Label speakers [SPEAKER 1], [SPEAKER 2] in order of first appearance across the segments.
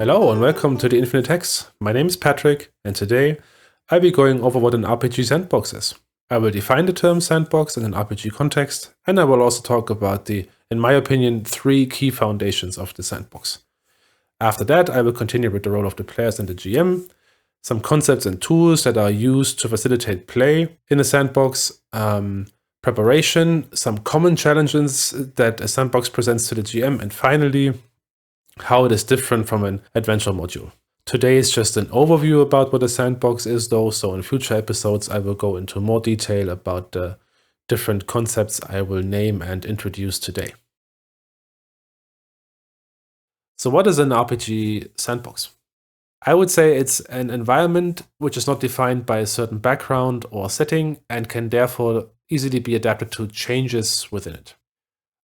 [SPEAKER 1] Hello and welcome to the Infinite Hex. My name is Patrick, and today I'll be going over what an RPG sandbox is. I will define the term sandbox in an RPG context, and I will also talk about the, in my opinion, 3 key foundations of the sandbox. After that, I will continue with the role of the players and the GM, some concepts and tools that are used to facilitate play in a sandbox, preparation, some common challenges that a sandbox presents to the GM, and finally, how it is different from an adventure module. Today is just an overview about what a sandbox is though, so in future episodes I will go into more detail about the different concepts I will name and introduce today. So what is an RPG sandbox? I would say it's an environment which is not defined by a certain background or setting and can therefore easily be adapted to changes within it.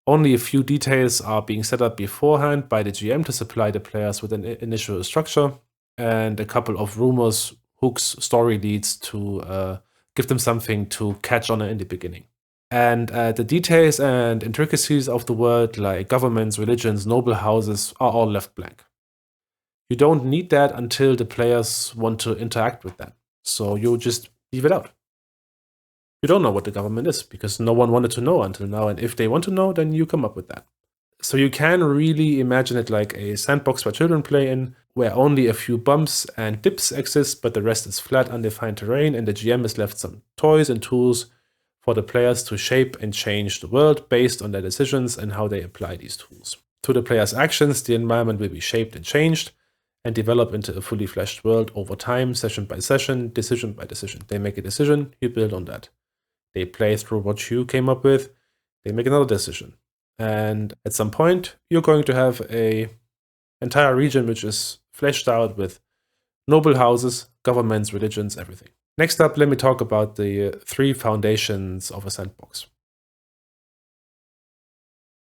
[SPEAKER 1] Only a few details are being set up beforehand by the GM to supply the players with an initial structure, and a couple of rumors, hooks, story leads to give them something to catch on in the beginning. And the details and intricacies of the world, like governments, religions, noble houses, are all left blank. You don't need that until the players want to interact with that, so you just leave it out. You don't know what the government is because no one wanted to know until now, and if they want to know, then you come up with that. So you can really imagine it like a sandbox for children play in, where only a few bumps and dips exist, but the rest is flat, undefined terrain, and the GM is left some toys and tools for the players to shape and change the world based on their decisions and how they apply these tools. Through the players' actions, the environment will be shaped and changed and develop into a fully fleshed world over time, session by session, decision by decision. They make a decision, you build on that. They play through what you came up with, they make another decision. And at some point, you're going to have an entire region which is fleshed out with noble houses, governments, religions, everything. Next up, let me talk about the 3 foundations of a sandbox.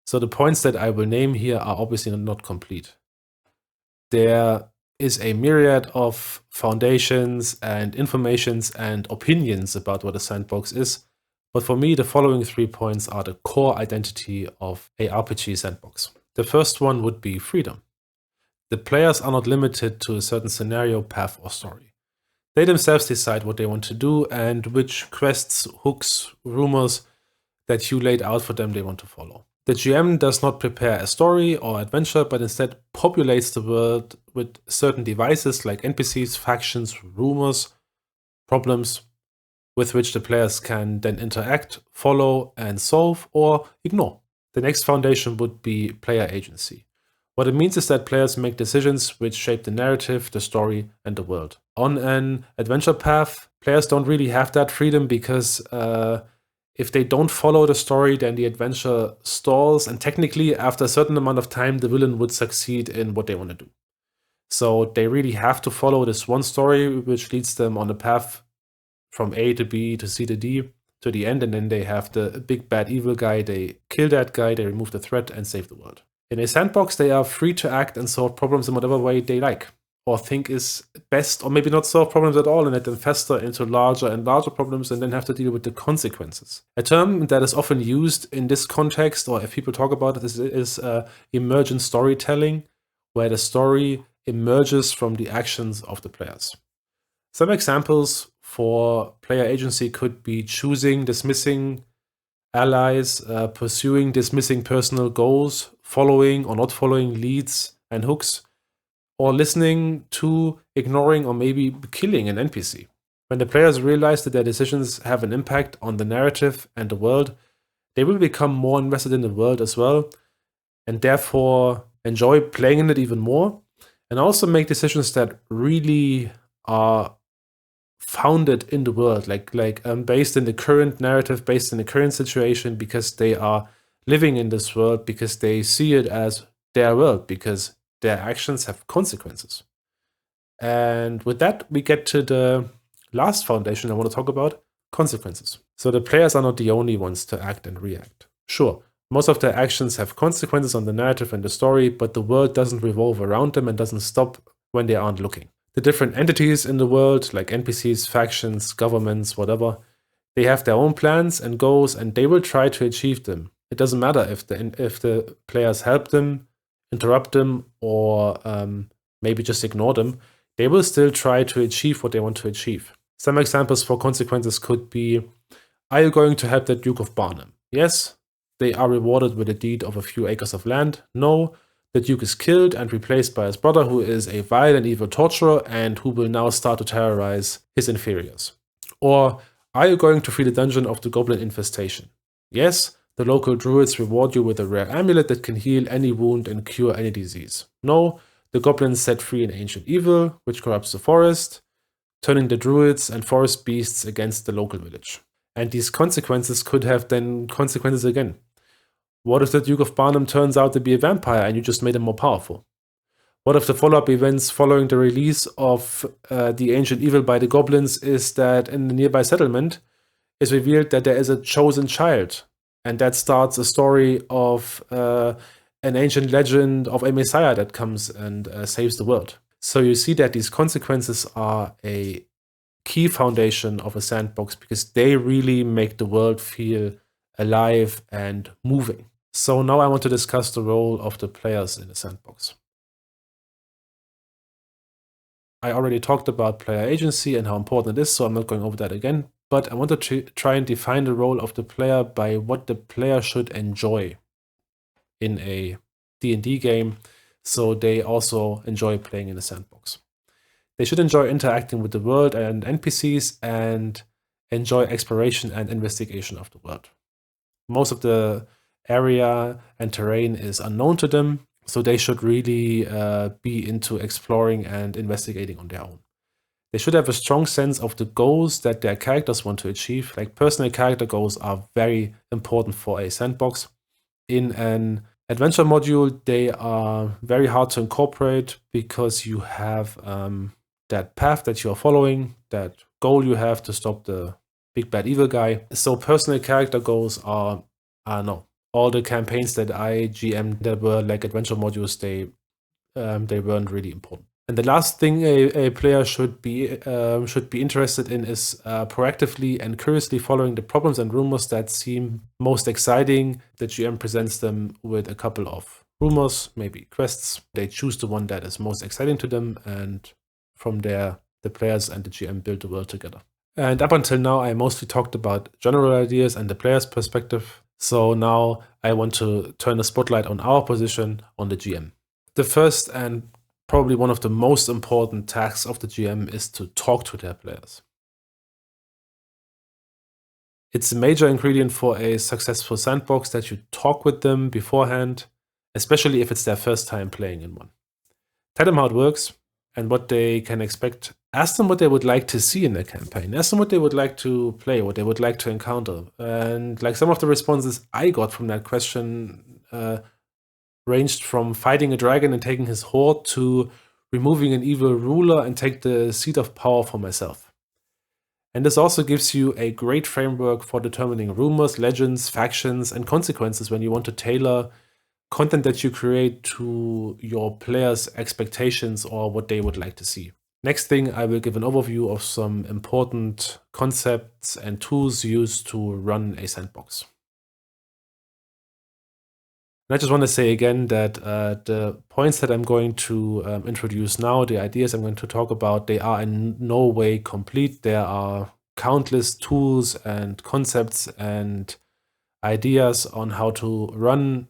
[SPEAKER 1] So the points that I will name here are obviously not complete. There is a myriad of foundations and informations and opinions about what a sandbox is. But for me, the following 3 points are the core identity of a RPG sandbox. The first one would be freedom. The players are not limited to a certain scenario, path, or story. They themselves decide what they want to do and which quests, hooks, rumors that you laid out for them they want to follow. The GM does not prepare a story or adventure, but instead populates the world with certain devices like NPCs, factions, rumors, problems, with which the players can then interact, follow, and solve, or ignore. The next foundation would be player agency. What it means is that players make decisions which shape the narrative, the story, and the world. On an adventure path, players don't really have that freedom because if they don't follow the story, then the adventure stalls, and technically, after a certain amount of time, the villain would succeed in what they want to do. So they really have to follow this one story, which leads them on a path from A to B to C to D to the end, and then they have the big bad evil guy, they kill that guy, they remove the threat and save the world. In a sandbox, they are free to act and solve problems in whatever way they like, or think is best, or maybe not solve problems at all and let them fester into larger and larger problems and then have to deal with the consequences. A term that is often used in this context, or if people talk about it, is emergent storytelling, where the story emerges from the actions of the players. Some examples for player agency could be choosing, dismissing allies, pursuing, dismissing personal goals, following or not following leads and hooks, or listening to, ignoring, or maybe killing an NPC. When the players realize that their decisions have an impact on the narrative and the world, they will become more invested in the world as well, and therefore enjoy playing in it even more, and also make decisions that really are founded in the world, like based in the current narrative, based in the current situation, because they are living in this world, because they see it as their world, because their actions have consequences. And with that, we get to the last foundation I want to talk about, consequences. So the players are not the only ones to act and react. Sure, most of their actions have consequences on the narrative and the story, but the world doesn't revolve around them and doesn't stop when they aren't looking. The different entities in the world, like NPCs, factions, governments, whatever, they have their own plans and goals, and they will try to achieve them. It doesn't matter if the players help them, interrupt them, or maybe just ignore them, they will still try to achieve what they want to achieve. Some examples for consequences could be, are you going to help the Duke of Barnum? Yes, they are rewarded with a deed of a few acres of land. No, the Duke is killed and replaced by his brother, who is a vile and evil torturer and who will now start to terrorize his inferiors. Or, are you going to free the dungeon of the goblin infestation? Yes, the local druids reward you with a rare amulet that can heal any wound and cure any disease. No, the goblins set free an ancient evil, which corrupts the forest, turning the druids and forest beasts against the local village. And these consequences could have then consequences again. What if the Duke of Barnum turns out to be a vampire and you just made him more powerful? What if the follow-up events following the release of the ancient evil by the goblins is that in the nearby settlement is revealed that there is a chosen child, and that starts a story of an ancient legend of a messiah that comes and saves the world. So you see that these consequences are a key foundation of a sandbox because they really make the world feel alive and moving. So now I want to discuss the role of the players in a sandbox. I already talked about player agency and how important it is, so I'm not going over that again. But I want to try and define the role of the player by what the player should enjoy in a D&D game, so they also enjoy playing in a sandbox. They should enjoy interacting with the world and NPCs and enjoy exploration and investigation of the world. Most of the area and terrain is unknown to them, so they should really be into exploring and investigating on their own. They should have a strong sense of the goals that their characters want to achieve. Like personal character goals are very important for a sandbox. In an adventure module, they are very hard to incorporate because you have that path that you're following, that goal you have to stop the big bad evil guy. So personal character goals are no. All the campaigns that I GM that were like adventure modules, they weren't really important. And the last thing a player should be interested in is proactively and curiously following the problems and rumors that seem most exciting. The GM presents them with a couple of rumors, maybe quests. They choose the one that is most exciting to them, and from there, the players and the GM build the world together. And up until now, I mostly talked about general ideas and the player's perspective. So now I want to turn the spotlight on our position on the GM. The first and probably one of the most important tasks of the GM is to talk to their players. It's a major ingredient for a successful sandbox that you talk with them beforehand, especially if it's their first time playing in one. Tell them how it works and what they can expect. Ask them what they would like to see in their campaign. Ask them what they would like to play, what they would like to encounter. And like some of the responses I got from that question ranged from fighting a dragon and taking his hoard to removing an evil ruler and take the seat of power for myself. And this also gives you a great framework for determining rumors, legends, factions, and consequences when you want to tailor content that you create to your players' expectations or what they would like to see. Next thing, I will give an overview of some important concepts and tools used to run a sandbox. And I just want to say again that the points that I'm going to introduce now, the ideas I'm going to talk about, they are in no way complete. There are countless tools and concepts and ideas on how to run,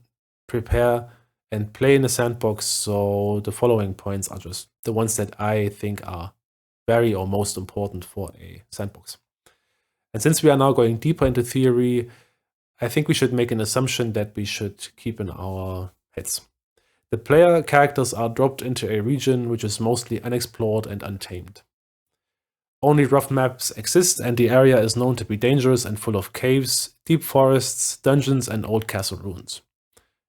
[SPEAKER 1] prepare, and play in a sandbox. So the following points are just the ones that I think are very or most important for a sandbox. And since we are now going deeper into theory, I think we should make an assumption that we should keep in our heads. The player characters are dropped into a region which is mostly unexplored and untamed. Only rough maps exist, and the area is known to be dangerous and full of caves, deep forests, dungeons, and old castle ruins.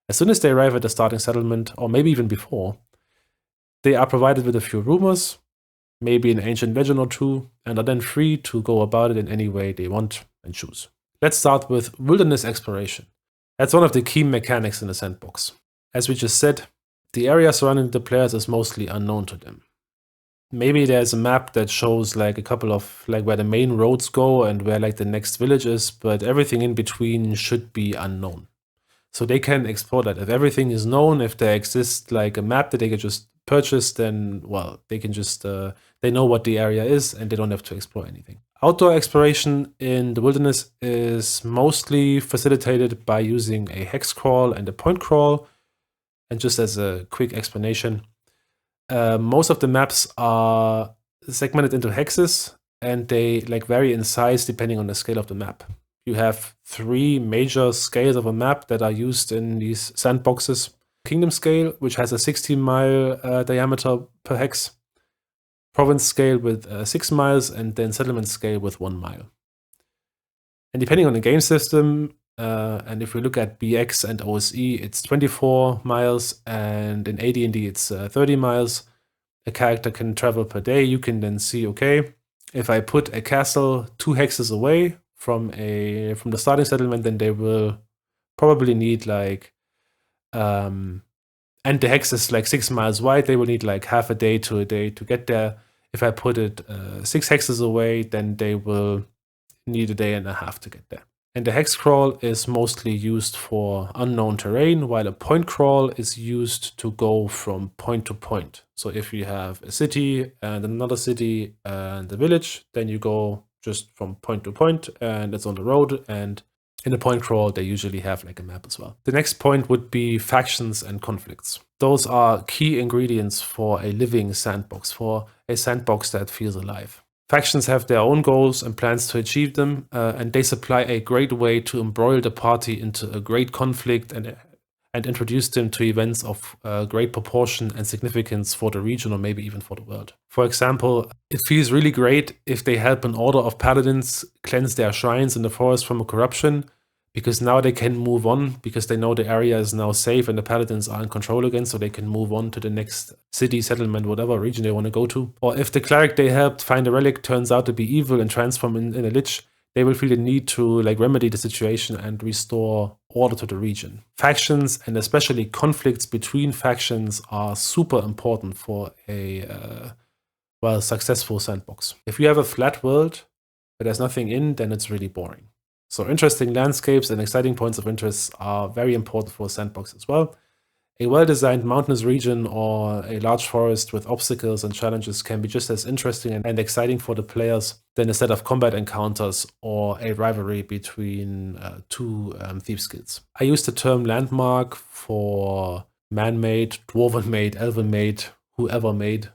[SPEAKER 1] As soon as they arrive at the starting settlement, or maybe even before, they are provided with a few rumors, maybe an ancient legend or two, and are then free to go about it in any way they want and choose. Let's start with wilderness exploration. That's one of the key mechanics in the sandbox. As we just said, the area surrounding the players is mostly unknown to them. Maybe there's a map that shows like a couple of like where the main roads go and where like the next village is, but everything in between should be unknown. So they can explore that. If everything is known, if there exists like a map that they can just purchase, then, well, they can just, they know what the area is and they don't have to explore anything. Outdoor exploration in the wilderness is mostly facilitated by using a hex crawl and a point crawl. And just as a quick explanation, most of the maps are segmented into hexes, and they like vary in size depending on the scale of the map. You have 3 major scales of a map that are used in these sandboxes. Kingdom scale, which has a 16-mile diameter per hex. Province scale with 6 miles, and then settlement scale with 1 mile. And depending on the game system, and if we look at BX and OSE, it's 24 miles, and in AD&D it's 30 miles. A character can travel per day. You can then see, okay, if I put a castle 2 hexes away from the starting settlement, then they will probably need like, and the hex is like 6 miles wide, they will need like half a day to get there. If I put it 6 hexes away, then they will need a day and a half to get there. And the hex crawl is mostly used for unknown terrain, while a point crawl is used to go from point to point. So if you have a city and another city and a village, then you go just from point to point and it's on the road. And in a point crawl, they usually have like a map as well. The next point would be factions and conflicts. Those are key ingredients for a living sandbox, for a sandbox that feels alive. Factions have their own goals and plans to achieve them, and they supply a great way to embroil the party into a great conflict and introduce them to events of great proportion and significance for the region or maybe even for the world. For example, it feels really great if they help an order of paladins cleanse their shrines in the forest from corruption, because now they can move on because they know the area is now safe and the paladins are in control again, so they can move on to the next city, settlement, whatever region they want to go to. Or if the cleric they helped find a relic turns out to be evil and transform in a lich, they will feel the need to like remedy the situation and restore order to the region. Factions and especially conflicts between factions are super important for a successful sandbox. If you have a flat world but there's nothing in, then it's really boring. So interesting landscapes and exciting points of interest are very important for a sandbox as well. A well-designed mountainous region or a large forest with obstacles and challenges can be just as interesting and exciting for the players than a set of combat encounters or a rivalry between 2 thieves guilds. I use the term landmark for man-made, dwarven-made, elven-made, whoever made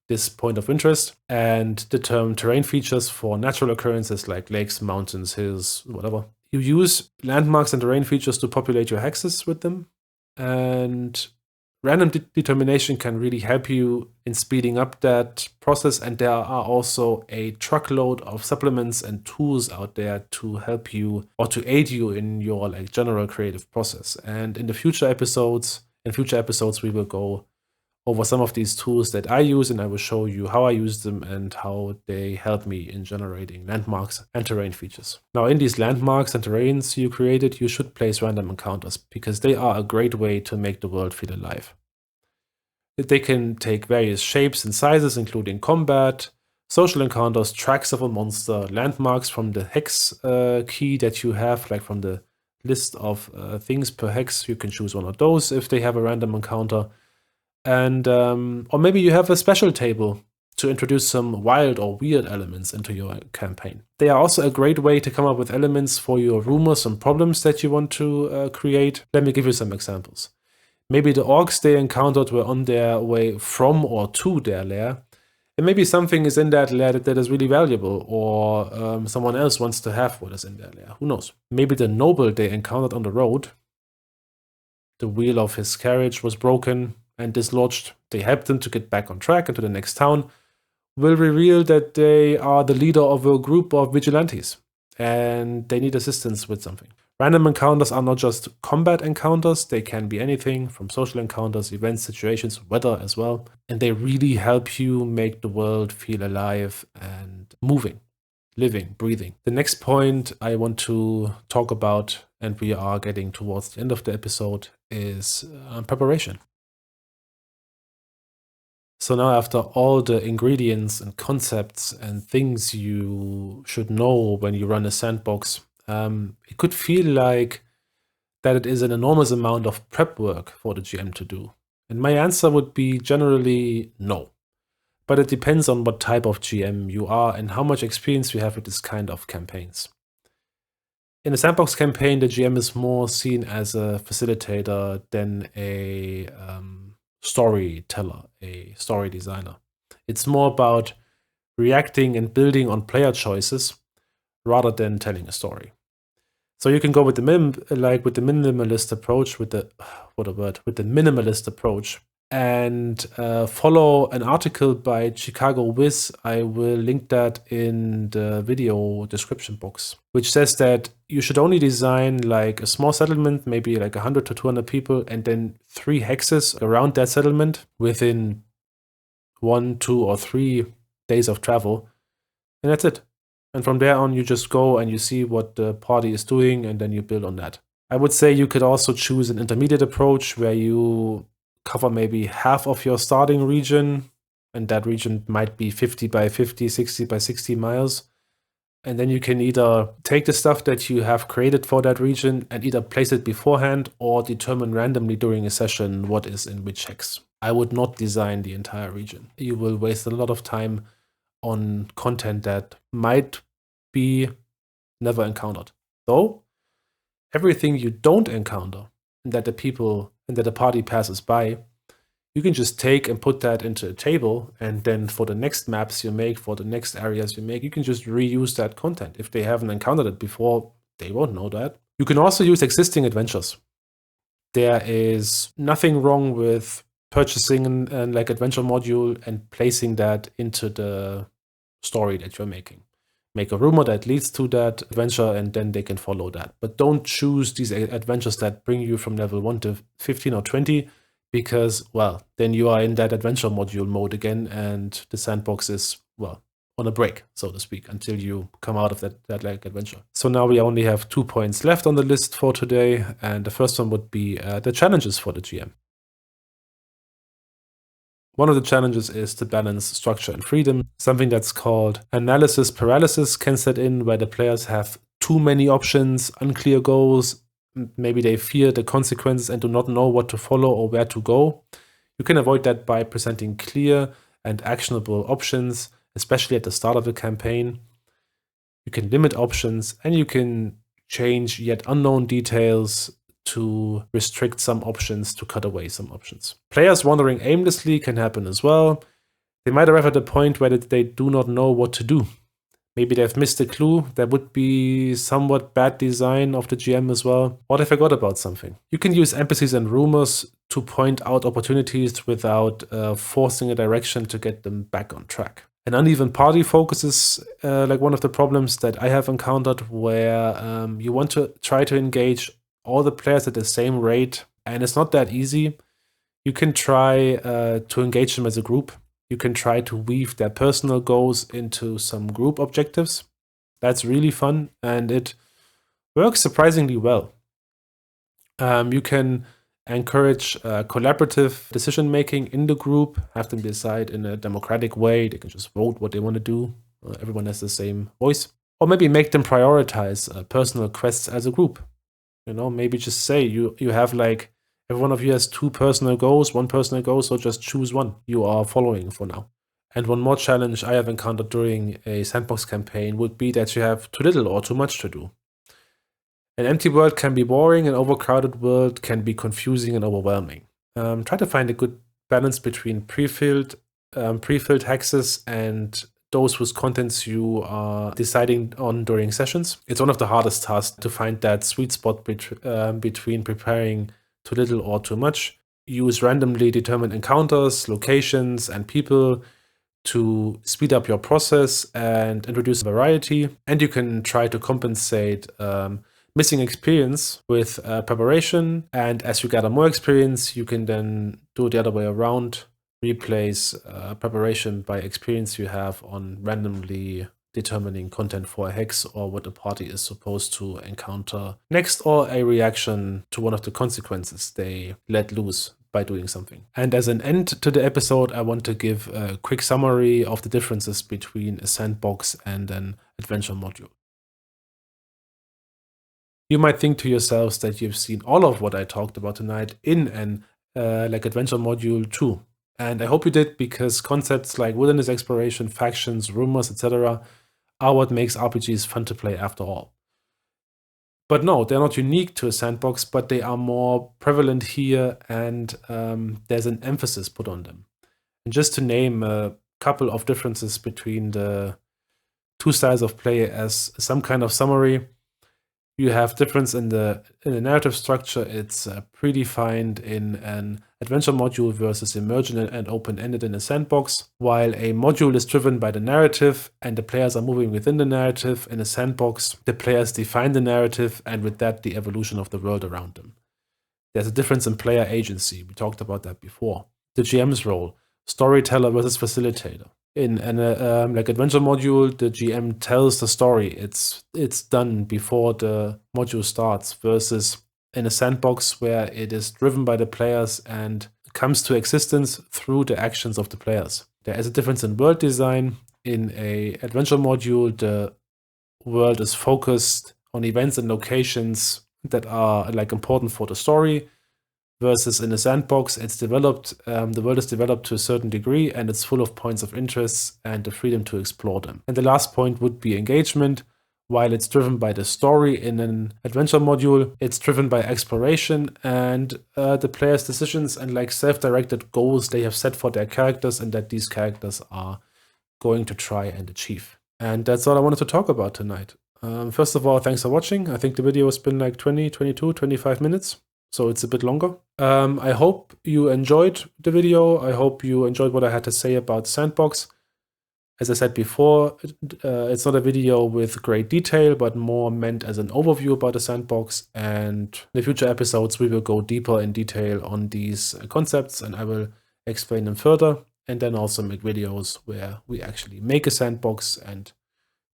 [SPEAKER 1] this point of interest, and the term terrain features for natural occurrences like lakes, mountains, hills, whatever. You use landmarks and terrain features to populate your hexes with them, and random determination can really help you in speeding up that process, and there are also a truckload of supplements and tools out there to help you or to aid you in your like general creative process. And in future episodes we will go over some of these tools that I use, and I will show you how I use them and how they help me in generating landmarks and terrain features. Now, in these landmarks and terrains you created, you should place random encounters because they are a great way to make the world feel alive. They can take various shapes and sizes, including combat, social encounters, tracks of a monster, landmarks from the hex key that you have, like from the list of things per hex. You can choose one of those if they have a random encounter. And or maybe you have a special table to introduce some wild or weird elements into your campaign. They are also a great way to come up with elements for your rumors and problems that you want to create. Let me give you some examples. Maybe the orcs they encountered were on their way from or to their lair, and maybe something is in that lair that is really valuable, or someone else wants to have what is in their lair. Who knows? Maybe the noble they encountered on the road, the wheel of his carriage was broken and dislodged. They helped him to get back on track into the next town, will reveal that they are the leader of a group of vigilantes and they need assistance with something. Random encounters are not just combat encounters, they can be anything from social encounters, events, situations, weather as well, and they really help you make the world feel alive and moving, living, breathing. The next point I want to talk about, and we are getting towards the end of the episode, is preparation. So now, after all the ingredients and concepts and things you should know when you run a sandbox, it could feel like that it is an enormous amount of prep work for the GM to do. And my answer would be generally no. But it depends on what type of GM you are and how much experience you have with this kind of campaigns. In a sandbox campaign, the GM is more seen as a facilitator than a storyteller, a story designer. It's more about reacting and building on player choices rather than telling a story. So you can go with the minimalist approach, with the minimalist approach, and follow an article by Chicago Wiz. I will link that in the video description box, which says that you should only design like a small settlement, maybe like 100 to 200 people, and then 3 hexes around that settlement within 1, 2, or 3 days of travel, and that's it. And from there on, you just go and you see what the party is doing, and then you build on that. I would say you could also choose an intermediate approach where you cover maybe half of your starting region, and that region might be 50 by 50, 60 by 60 miles. And then you can either take the stuff that you have created for that region and either place it beforehand or determine randomly during a session what is in which hex. I would not design the entire region. You will waste a lot of time on content that might be never encountered. Though, everything you don't encounter and that the party passes by, you can just take and put that into a table, and then for the next maps you make, for the next areas you make, you can just reuse that content. If they haven't encountered it before, they won't know that. You can also use existing adventures. There is nothing wrong with purchasing an like adventure module and placing that into the story that you're making. Make a rumor that leads to that adventure, and then they can follow that. But don't choose these adventures that bring you from level 1 to 15 or 20, because, well, then you are in that adventure module mode again, and the sandbox is, well, on a break, so to speak, until you come out of that like adventure. So now we only have 2 points left on the list for today, and the first one would be the challenges for the GM. One of the challenges is to balance structure and freedom. Something that's called analysis paralysis can set in, where the players have too many options, unclear goals. Maybe they fear the consequences and do not know what to follow or where to go. You can avoid that by presenting clear and actionable options, especially at the start of the campaign. You can limit options, and you can change yet unknown details to restrict some options, to cut away some options. Players wandering aimlessly can happen as well. They might arrive at a point where they do not know what to do. Maybe they've missed a clue. That would be somewhat bad design of the GM as well. Or they forgot about something. You can use NPCs and rumors to point out opportunities without forcing a direction to get them back on track. An uneven party focus is like one of the problems that I have encountered, where you want to try to engage all the players at the same rate, and it's not that easy. You can try to engage them as a group. You can try to weave their personal goals into some group objectives. That's really fun, and it works surprisingly well. You can encourage collaborative decision making in the group, have them decide in a democratic way. They can just vote what they want to do. Everyone has the same voice. Or maybe make them prioritize personal quests as a group. You know, maybe just say you have like, every one of you has 2 personal goals, 1 personal goal, so just choose one you are following for now. And one more challenge I have encountered during a sandbox campaign would be that you have too little or too much to do. An empty world can be boring, an overcrowded world can be confusing and overwhelming. Try to find a good balance between pre-filled hexes and those whose contents you are deciding on during sessions. It's one of the hardest tasks to find that sweet spot between preparing too little or too much. Use randomly determined encounters, locations, and people to speed up your process and introduce variety. And you can try to compensate missing experience with preparation. And as you gather more experience, you can then do the other way around. Replace preparation by experience you have on randomly determining content for a hex or what the party is supposed to encounter next, or a reaction to one of the consequences they let loose by doing something. And as an end to the episode, I want to give a quick summary of the differences between a sandbox and an adventure module. You might think to yourselves that you've seen all of what I talked about tonight in an like adventure module 2. And I hope you did, because concepts like wilderness exploration, factions, rumors, etc. are what makes RPGs fun to play after all. But no, they're not unique to a sandbox, but they are more prevalent here, and there's an emphasis put on them. And just to name a couple of differences between the two styles of play as some kind of summary, you have difference in the narrative structure. It's predefined in an adventure module versus emergent and open-ended in a sandbox, while a module is driven by the narrative and the players are moving within the narrative. In a sandbox, the players define the narrative and with that the evolution of the world around them. There's a difference in player agency. We talked about that before. The GM's role, storyteller versus facilitator. In an like adventure module, the GM tells the story. It's done before the module starts, versus in a sandbox where it is driven by the players and comes to existence through the actions of the players. There is a difference in world design. In a adventure module, the world is focused on events and locations that are like important for the story, versus in a sandbox, it's developed, the world is developed to a certain degree and it's full of points of interest and the freedom to explore them. And the last point would be engagement. While it's driven by the story in an adventure module, it's driven by exploration and the player's decisions and like self-directed goals they have set for their characters and that these characters are going to try and achieve. And that's all I wanted to talk about tonight. First of all, thanks for watching. I think the video has been like 20, 22, 25 minutes. So it's a bit longer. I hope you enjoyed the video. I hope you enjoyed what I had to say about Sandbox. As I said before, it's not a video with great detail, but more meant as an overview about the Sandbox. And in the future episodes, we will go deeper in detail on these concepts and I will explain them further. And then also make videos where we actually make a sandbox and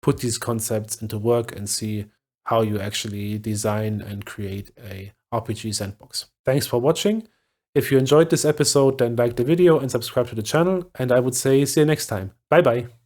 [SPEAKER 1] put these concepts into work and see how you actually design and create a RPG sandbox. Thanks for watching. If you enjoyed this episode, then like the video and subscribe to the channel. And I would say see you next time. Bye bye.